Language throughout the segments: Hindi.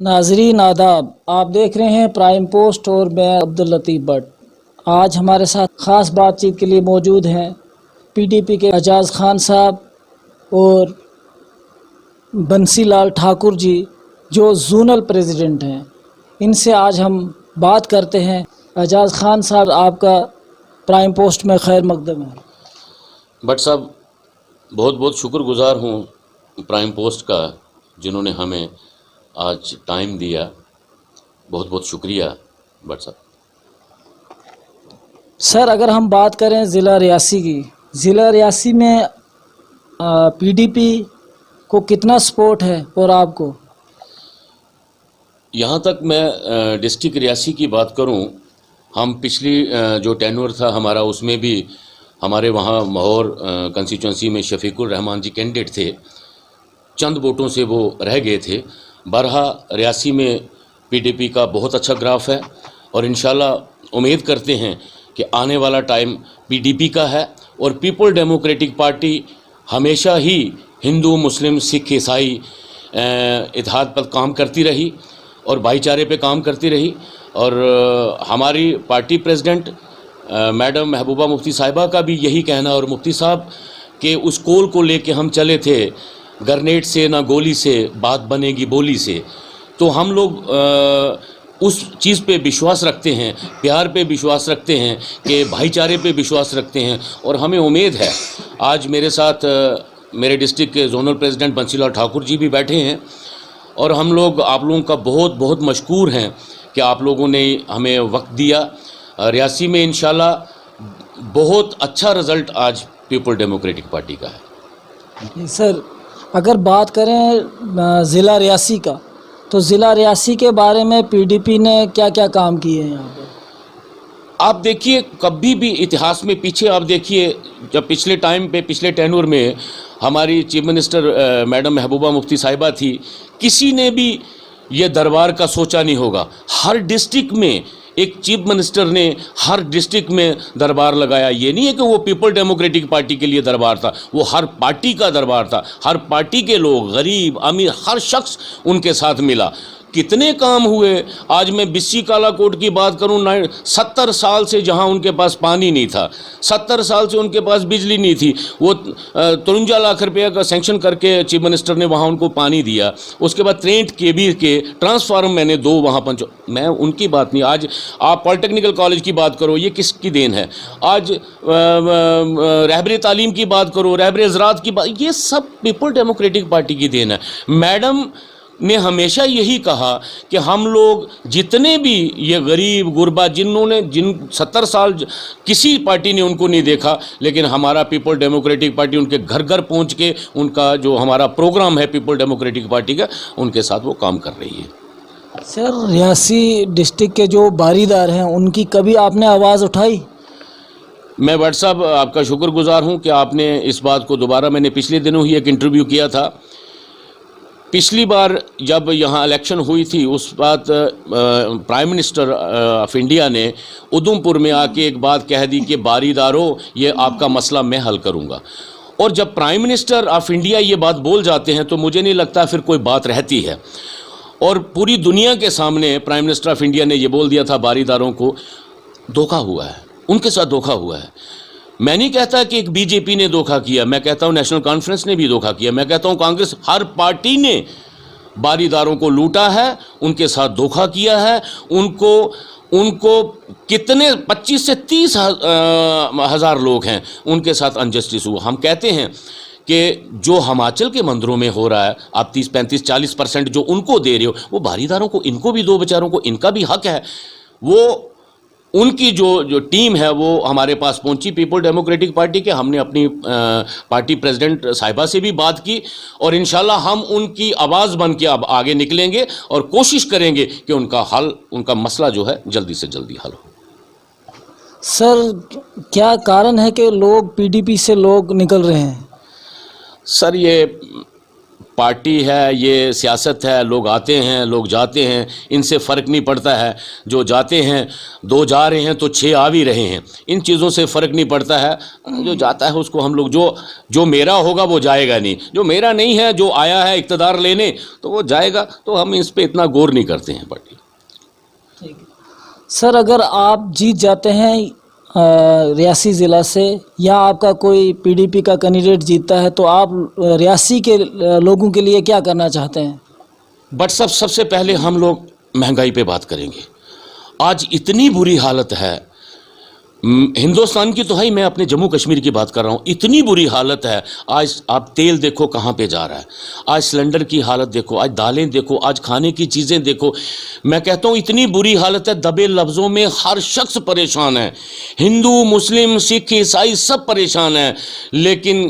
नाजरीन आदाब, आप देख रहे हैं प्राइम पोस्ट और मैं अब्दुल लतीफ़ भट्ट। आज हमारे साथ ख़ास बातचीत के लिए मौजूद हैं पीडीपी के एजाज़ खान साहब और बंसी लाल ठाकुर जी, जो जोनल प्रेसिडेंट हैं। इनसे आज हम बात करते हैं। एजाज़ खान साहब, आपका प्राइम पोस्ट में खैर मकदम है। भट्ट साहब, बहुत बहुत शुक्रगुजार हूँ प्राइम पोस्ट का, जिन्होंने हमें आज टाइम दिया। बहुत बहुत शुक्रिया भट्ट साहब। सर, अगर हम बात करें ज़िला रियासी की, ज़िला रियासी में पीडीपी को कितना सपोर्ट है और आपको? यहाँ तक मैं डिस्ट्रिक्ट रियासी की बात करूँ, हम पिछली जो टेन्योर था हमारा, उसमें भी हमारे वहाँ महौर कंस्टिट्यूंसी में शफीकुर रहमान जी कैंडिडेट थे। चंद वोटों से वो रह गए थे। बरहा रियासी में पीडीपी का बहुत अच्छा ग्राफ है और इंशाल्लाह उम्मीद करते हैं कि आने वाला टाइम पीडीपी का है। और पीपल डेमोक्रेटिक पार्टी हमेशा ही हिंदू, मुस्लिम, सिख, ईसाई इत्तेहाद पर काम करती रही और भाईचारे पे काम करती रही। और हमारी party president madam Mehbooba Mufti साहिबा का भी यही कहना, और मुफ्ती साहब के उस कॉल को लेके हम चले थे, ग्रेनेड से ना गोली से बात बनेगी बोली से। तो हम लोग उस चीज़ पे विश्वास रखते हैं, प्यार पे विश्वास रखते हैं, कि भाईचारे पे विश्वास रखते हैं। और हमें उम्मीद है, आज मेरे साथ मेरे डिस्ट्रिक्ट के जोनल प्रेसिडेंट बंसी लाल ठाकुर जी भी बैठे हैं, और हम लोग आप लोगों का बहुत बहुत मशकूर हैं कि आप लोगों ने हमें वक्त दिया। रियासी में इंशाल्लाह बहुत अच्छा रिज़ल्ट आज पीपल डेमोक्रेटिक पार्टी का है। सर, अगर बात करें ज़िला रियासी का, तो ज़िला रियासी के बारे में पीडीपी ने क्या क्या काम किए हैं यहाँ पर? आप देखिए, कभी भी इतिहास में पीछे आप देखिए, जब पिछले टाइम पे पिछले टेन्योर में हमारी chief minister madam Mehbooba Mufti साहिबा थी, किसी ने भी ये दरबार का सोचा नहीं होगा। हर डिस्ट्रिक्ट में एक चीफ मिनिस्टर ने हर डिस्ट्रिक्ट में दरबार लगाया। ये नहीं है कि वो पीपल डेमोक्रेटिक पार्टी के लिए दरबार था, वो हर पार्टी का दरबार था। हर पार्टी के लोग, गरीब अमीर, हर शख्स उनके साथ मिला। कितने काम हुए। आज मैं बिस्सी कालाकोट की बात करूं, 70 साल से जहां उनके पास पानी नहीं था, 70 साल से उनके पास बिजली नहीं थी, वो 53 लाख रुपये का सैंक्शन करके चीफ मिनिस्टर ने वहां उनको पानी दिया। उसके बाद 63 केवी के ट्रांसफार्मर मैंने 2 वहां मैं उनकी बात नहीं। आज आप पॉलिटेक्निकल कॉलेज की बात करो, ये किसकी देन है? आज रहबरे तालीम की बात करो, रहबरे ज़राअत की बात, ये सब पीपल डेमोक्रेटिक पार्टी की देन है। मैडम ने हमेशा यही कहा कि हम लोग जितने भी ये गरीब गुरबा, जिन 70 साल किसी पार्टी ने उनको नहीं देखा, लेकिन हमारा पीपल डेमोक्रेटिक पार्टी उनके घर घर पहुंच के उनका जो हमारा प्रोग्राम है पीपल डेमोक्रेटिक पार्टी का, उनके साथ वो काम कर रही है। सर, रियासी डिस्ट्रिक्ट के जो बारीदार हैं, उनकी कभी आपने आवाज़ उठाई? मैं भट्ट साहब आपका शुक्रगुजार हूँ कि आपने इस बात को दोबारा, मैंने पिछले दिनों ही एक इंटरव्यू किया था। पिछली बार जब यहाँ इलेक्शन हुई थी, उस बात प्राइम मिनिस्टर ऑफ इंडिया ने उधमपुर में आके एक बात कह दी कि बारीदारों, ये आपका मसला मैं हल करूँगा। और जब प्राइम मिनिस्टर ऑफ इंडिया ये बात बोल जाते हैं तो मुझे नहीं लगता फिर कोई बात रहती है। और पूरी दुनिया के सामने प्राइम मिनिस्टर ऑफ इंडिया ने ये बोल दिया था, बारीदारों को धोखा हुआ है, उनके साथ धोखा हुआ है। मैं नहीं कहता कि एक बीजेपी ने धोखा किया, मैं कहता हूँ नेशनल कॉन्फ्रेंस ने भी धोखा किया, मैं कहता हूँ कांग्रेस, हर पार्टी ने बारीदारों को लूटा है, उनके साथ धोखा किया है। उनको कितने 25 से 30 हज़ार लोग हैं, उनके साथ अनजस्टिस हुआ। हम कहते हैं कि जो हिमाचल के मंदिरों में हो रहा है, आप 30, 35, 40% जो उनको दे रहे हो, वो बारीदारों को, इनको भी दो बेचारों को, इनका भी हक है। वो उनकी जो टीम है वो हमारे पास पहुंची पीपल डेमोक्रेटिक पार्टी के। हमने अपनी पार्टी प्रेसिडेंट साहिबा से भी बात की, और इंशाल्लाह हम उनकी आवाज़ बन के अब आगे निकलेंगे और कोशिश करेंगे कि उनका मसला जो है जल्दी से जल्दी हल हो। सर, क्या कारण है कि लोग पीडीपी से लोग निकल रहे हैं? सर, ये पार्टी है, ये सियासत है, लोग आते हैं, लोग जाते हैं, इनसे फ़र्क नहीं पड़ता है। जो जाते हैं 2 जा रहे हैं तो 6 आ भी रहे हैं, इन चीज़ों से फ़र्क नहीं पड़ता है। जो जाता है उसको हम लोग, जो मेरा होगा वो जाएगा नहीं, जो मेरा नहीं है, जो आया है इक़्तिदार लेने तो वो जाएगा। तो हम इस पर इतना गौर नहीं करते हैं पार्टी। ठीक है सर, अगर आप जीत जाते हैं रियासी ज़िला से, या आपका कोई पीडीपी का कैंडिडेट जीतता है, तो आप रियासी के लोगों के लिए क्या करना चाहते हैं? बट सबसे पहले हम लोग महंगाई पे बात करेंगे। आज इतनी बुरी हालत है हिंदुस्तान की, तो है, मैं अपने जम्मू कश्मीर की बात कर रहा हूँ, इतनी बुरी हालत है। आज आप तेल देखो कहाँ पे जा रहा है, आज सिलेंडर की हालत देखो, आज दालें देखो, आज खाने की चीज़ें देखो। मैं कहता हूँ इतनी बुरी हालत है, दबे लफ्ज़ों में हर शख्स परेशान है, हिंदू मुस्लिम सिख ईसाई सब परेशान है। लेकिन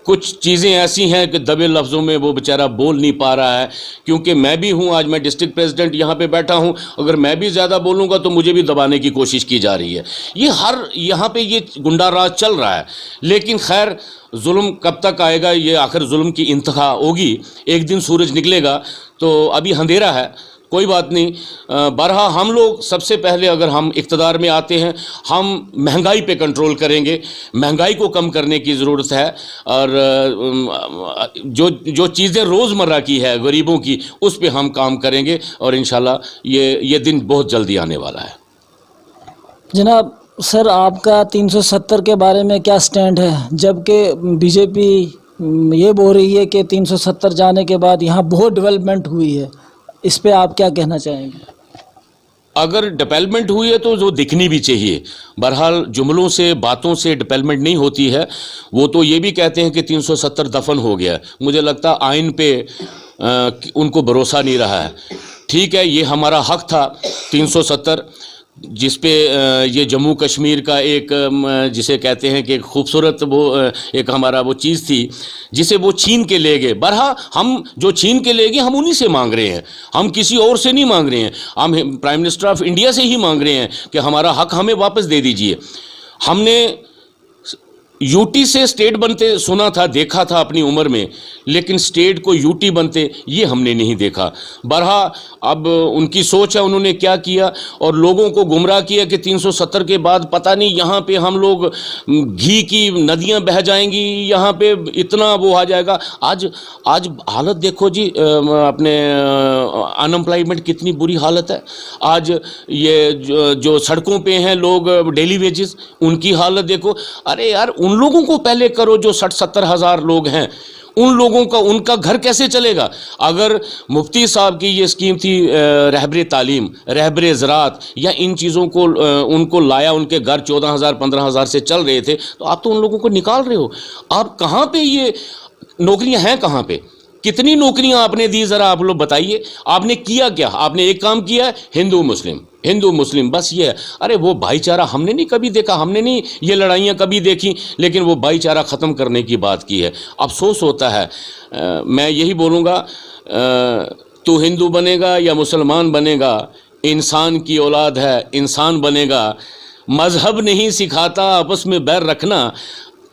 कुछ चीज़ें ऐसी हैं कि दबे लफ्ज़ों में वो बेचारा बोल नहीं पा रहा है। क्योंकि मैं भी हूँ, आज मैं डिस्ट्रिक्ट प्रेसिडेंट यहाँ पे बैठा हूँ, अगर मैं भी ज़्यादा बोलूँगा तो मुझे भी दबाने की कोशिश की जा रही है। ये यहाँ पे ये गुंडा राज चल रहा है। लेकिन खैर, जुल्म कब तक आएगा, ये आखिर जुल्म की इंतहा होगी, एक दिन सूरज निकलेगा। तो अभी अंधेरा है, कोई बात नहीं। बरहा हम लोग सबसे पहले, अगर हम इक़्तिदार में आते हैं, हम महंगाई पे कंट्रोल करेंगे, महंगाई को कम करने की ज़रूरत है। और जो चीज़ें रोज़मर्रा की है गरीबों की, उस पे हम काम करेंगे और इंशाल्लाह ये दिन बहुत जल्दी आने वाला है। जनाब सर, आपका 370 के बारे में क्या स्टैंड है? जबकि बीजेपी ये बोल रही है कि 370 जाने के बाद यहाँ बहुत डेवलपमेंट हुई है, इस पे आप क्या कहना चाहेंगे? अगर डेवलपमेंट हुई है तो जो दिखनी भी चाहिए। बहरहाल जुमलों से, बातों से डेवलपमेंट नहीं होती है। वो तो ये भी कहते हैं कि 370 दफन हो गया। मुझे लगता है आइन पे उनको भरोसा नहीं रहा है। ठीक है, ये हमारा हक था 370, जिस पे ये जम्मू कश्मीर का एक जिसे कहते हैं कि एक खूबसूरत वो एक हमारा वो चीज़ थी जिसे वो छीन के ले गए। बरहा हम जो छीन के ले गए हम उन्हीं से मांग रहे हैं, हम किसी और से नहीं मांग रहे हैं। हम प्राइम मिनिस्टर ऑफ इंडिया से ही मांग रहे हैं कि हमारा हक हमें वापस दे दीजिए। हमने यूटी से स्टेट बनते सुना था, देखा था अपनी उम्र में, लेकिन स्टेट को यूटी बनते ये हमने नहीं देखा। बरहा अब उनकी सोच है, उन्होंने क्या किया और लोगों को गुमराह किया कि 370 के बाद पता नहीं यहाँ पे हम लोग घी की नदियाँ बह जाएंगी, यहाँ पे इतना वो आ जाएगा। आज हालत देखो जी, अपने अनएम्प्लॉयमेंट कितनी बुरी हालत है। आज ये जो सड़कों पे हैं लोग डेली वेजेस, उनकी हालत देखो। अरे यार, उन लोगों को पहले करो जो 60-70 हज़ार लोग हैं, उन लोगों का उनका घर कैसे चलेगा? अगर मुफ्ती साहब की ये स्कीम थी रहबरे तालीम, रहबरे ज़रात, या इन चीज़ों को उनको लाया, उनके घर 14,000 15,000 से चल रहे थे, तो आप तो उन लोगों को निकाल रहे हो। आप कहाँ पे ये नौकरियां हैं, कहाँ पे कितनी नौकरियां आपने दी, ज़रा आप लोग बताइए। आपने किया क्या? आपने एक काम किया है, हिंदू मुस्लिम, बस ये है। अरे वो भाईचारा हमने नहीं कभी देखा, हमने नहीं ये लड़ाइयाँ कभी देखी, लेकिन वो भाईचारा ख़त्म करने की बात की है। अफसोस होता है। मैं यही बोलूँगा, तू हिंदू बनेगा या मुसलमान बनेगा, इंसान की औलाद है, इंसान बनेगा। मज़हब नहीं सिखाता आपस में बैर रखना।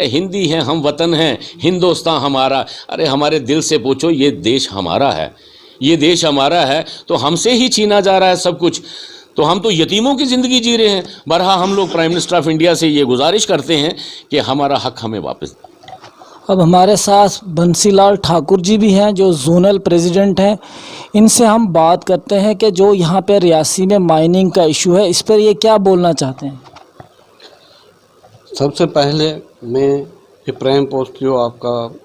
हिंदी हैं, हम वतन हैं, हिंदुस्तान हमारा। अरे हमारे दिल से पूछो, ये देश हमारा है, ये देश हमारा है, तो हमसे ही छीना जा रहा है सब कुछ। तो हम तो यतीमों की ज़िंदगी जी रहे हैं। बरहा हम लोग प्राइम मिनिस्टर ऑफ इंडिया से ये गुजारिश करते हैं कि हमारा हक हमें वापस। अब हमारे साथ बंसीलाल ठाकुर जी भी हैं जो जोनल प्रेसिडेंट हैं। इनसे हम बात करते हैं कि जो यहाँ पे रियासी में माइनिंग का इशू है, इस पर ये क्या बोलना चाहते हैं। सबसे पहले मैं ये प्राइम पोस्ट जो आपका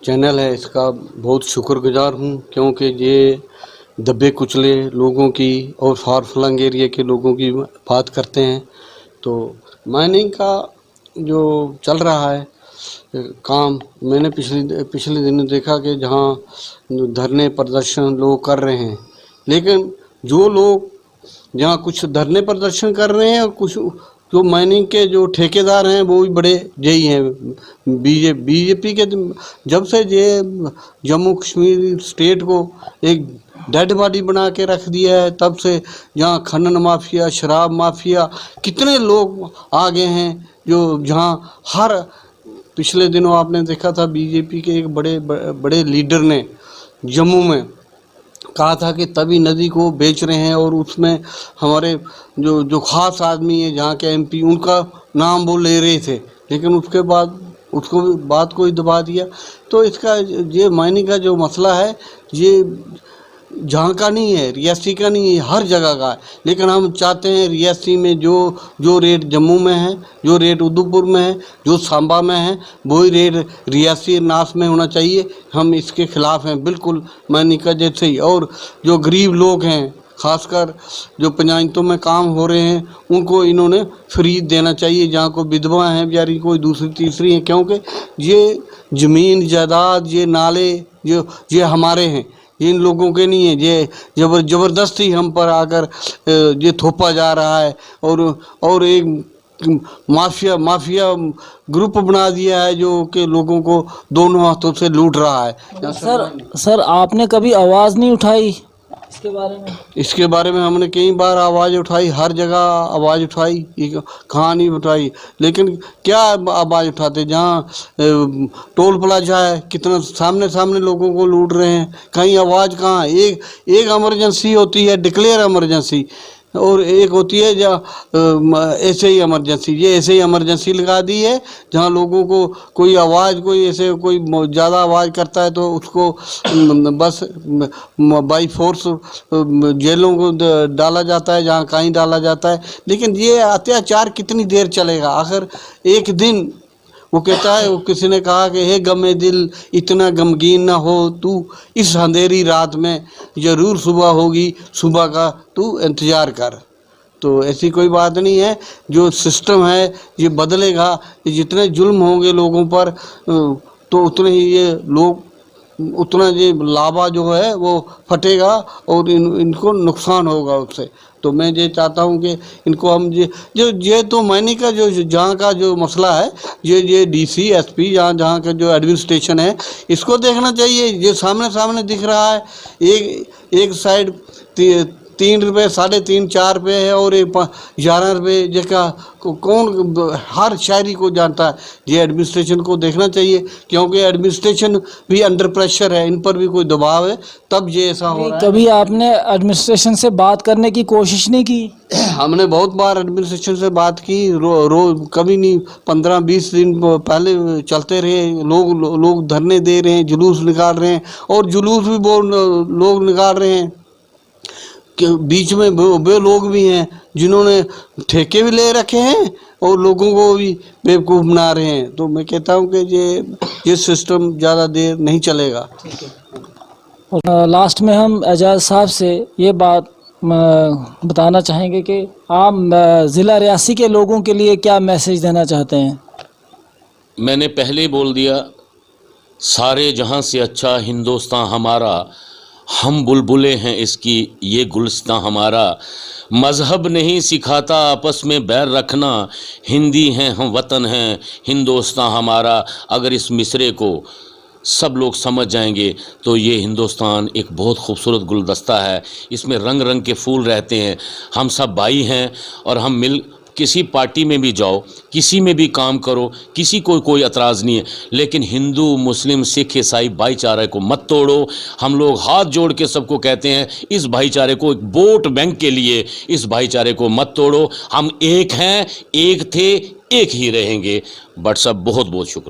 चैनल है इसका बहुत शुक्रगुजार हूँ, क्योंकि ये दबे कुचले लोगों की और फार फ्लंग एरिया के लोगों की बात करते हैं। तो माइनिंग का जो चल रहा है काम, मैंने पिछले दिनों देखा कि जहाँ धरने प्रदर्शन लोग कर रहे हैं, लेकिन जो लोग जहाँ कुछ धरने प्रदर्शन कर रहे हैं और कुछ जो माइनिंग के जो ठेकेदार हैं वो भी बड़े यही हैं। बीजेपी के जब से ये जम्मू कश्मीर स्टेट को एक डेड बॉडी बना के रख दिया है, तब से जहाँ खनन माफिया, शराब माफिया, कितने लोग आ गए हैं जो जहाँ हर पिछले दिनों आपने देखा था बीजेपी के एक बड़े लीडर ने जम्मू में कहा था कि तवी नदी को बेच रहे हैं, और उसमें हमारे जो खास आदमी है जहाँ के एमपी, उनका नाम वो ले रहे थे, लेकिन उसके बाद उसको बात को ही दबा दिया। तो इसका ये मायने का जो मसला है, ये जहाँ का नहीं है, रियासी का नहीं है, हर जगह का है। लेकिन हम चाहते हैं रियासी में जो रेट जम्मू में है, जो रेट उधमपुर में है, जो सांबा में है, वही रेट रियासी नास में होना चाहिए। हम इसके खिलाफ हैं बिल्कुल, मायनिका जैसे ही। और जो गरीब लोग हैं, खासकर जो पंचायतों में काम हो रहे हैं, उनको इन्होंने फ्री देना चाहिए। जहाँ को विधवा हैं बेचारी, कोई दूसरी तीसरी हैं, क्योंकि ये ज़मीन जायदाद, ये नाले ये हमारे हैं, ये इन लोगों के नहीं है। ये ज़बरदस्ती हम पर आकर ये थोपा जा रहा है, और एक माफिया ग्रुप बना दिया है जो कि लोगों को दोनों हाथों से लूट रहा है। सर आपने कभी आवाज़ नहीं उठाई इसके बारे में? इसके बारे में हमने कई बार आवाज़ उठाई, हर जगह आवाज़ उठाई, कहाँ नहीं उठाई। लेकिन क्या आवाज़ उठाते, जहाँ टोल प्लाजा है, कितना सामने लोगों को लूट रहे हैं, कहीं आवाज़ कहाँ। एक इमरजेंसी होती है, डिक्लेयर इमरजेंसी, और एक होती है ऐसे ही इमरजेंसी। ये ऐसे ही इमरजेंसी लगा दी है, जहाँ लोगों को कोई आवाज़, कोई ज़्यादा आवाज़ करता है तो उसको बस बाई फोर्स जेलों को डाला जाता है, जहाँ कहीं डाला जाता है। लेकिन ये अत्याचार कितनी देर चलेगा? आखिर एक दिन वो कहता है, वो किसी ने कहा कि हे गमे दिल इतना गमगीन ना हो तू, इस अंधेरी रात में ज़रूर सुबह होगी, सुबह का तू इंतज़ार कर। तो ऐसी कोई बात नहीं है, जो सिस्टम है ये बदलेगा। जितने जुल्म होंगे लोगों पर, तो उतने ही ये लोग, उतना ये लावा जो है वो फटेगा, और इनको नुकसान होगा उससे। तो मैं ये चाहता हूँ कि इनको हम ये तो मैंने का जो जहाँ का जो मसला है, ये डीसी एसपी जहाँ का जो एडमिनिस्ट्रेशन है, इसको देखना चाहिए। ये सामने दिख रहा है, एक साइड 3 रुपये, 3.5, 4 रुपये है, और 11 रुपये जगह कौन हर शहरी को जानता है। ये एडमिनिस्ट्रेशन को देखना चाहिए, क्योंकि एडमिनिस्ट्रेशन भी अंडर प्रेशर है, इन पर भी कोई दबाव है, तब ये ऐसा हो रहा है। कभी आपने एडमिनिस्ट्रेशन से बात करने की कोशिश नहीं की? हमने बहुत बार एडमिनिस्ट्रेशन से बात की, रोज कभी नहीं। 15-20 दिन पहले चलते रहे, लोग धरने दे रहे हैं, जुलूस निकाल रहे हैं, और जुलूस भी वो लोग निकाल रहे हैं कि बीच में वे लोग भी हैं जिन्होंने ठेके भी ले रखे हैं और लोगों को भी बेवकूफ़ बना रहे हैं। तो मैं कहता हूं कि ये सिस्टम ज़्यादा देर नहीं चलेगा। और लास्ट में हम एजाज साहब से ये बात बताना चाहेंगे कि आप ज़िला रियासी के लोगों के लिए क्या मैसेज देना चाहते हैं? मैंने पहले ही बोल दिया, सारे जहां से अच्छा हिंदुस्तान हमारा, हम बुलबुलें हैं इसकी ये गुलिस्तां हमारा। मज़हब नहीं सिखाता आपस में बैर रखना, हिंदी हैं हम वतन हैं हिंदुस्तान हमारा। अगर इस मिसरे को सब लोग समझ जाएंगे तो ये हिंदुस्तान एक बहुत खूबसूरत गुलदस्ता है, इसमें रंग रंग के फूल रहते हैं। हम सब भाई हैं, और हम मिल किसी पार्टी में भी जाओ, किसी में भी काम करो, किसी को कोई एतराज़ नहीं है, लेकिन हिंदू मुस्लिम सिख ईसाई भाईचारे को मत तोड़ो। हम लोग हाथ जोड़ के सबको कहते हैं, इस भाईचारे को एक वोट बैंक के लिए इस भाईचारे को मत तोड़ो। हम एक हैं, एक थे, एक ही रहेंगे। बट सब बहुत बहुत शुक्रिया।